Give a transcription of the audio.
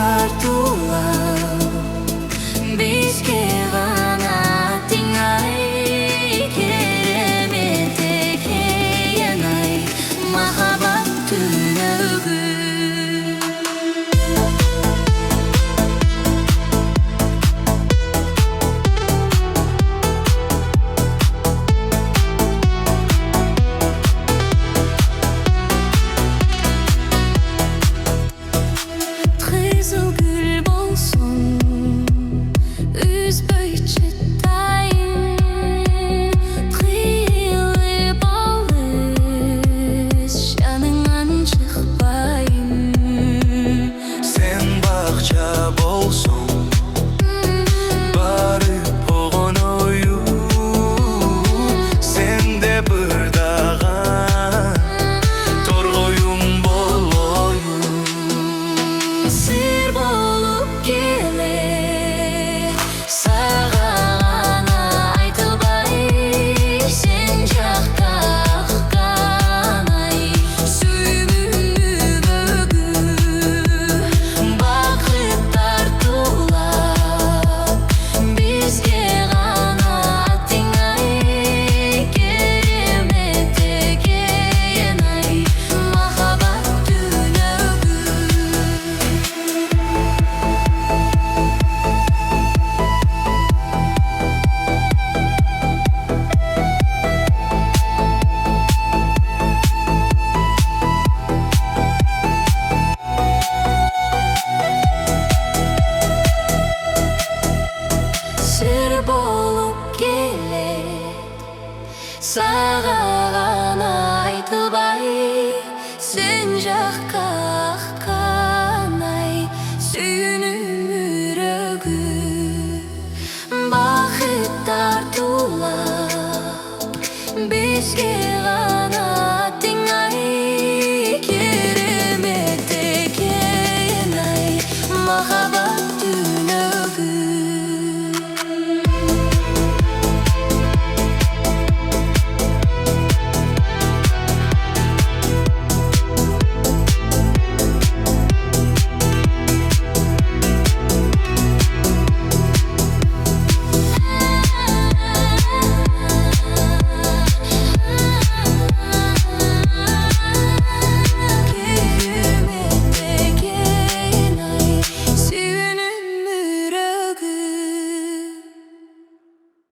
тартуулар бизге гана теңай керемет экен ай махаббат түнөгү. Кызыл гүл болсун үзбөйчү тайын, кыйылып алыс жаныңан чыкпайын. Сен бакча болсоң барып огон ою, сенде бырдаган торгоюм болоюн. Сыр болуп келет сага гана айтылбай, сен жакта аккан ай сүйүүнү бөгү. Бакыт тартуулар бизге гана теңай керемет экен ай махаббат түнөгү. Сыр болуп келет сага гана айтылбай, сен жакка аккан ай сүйүүнү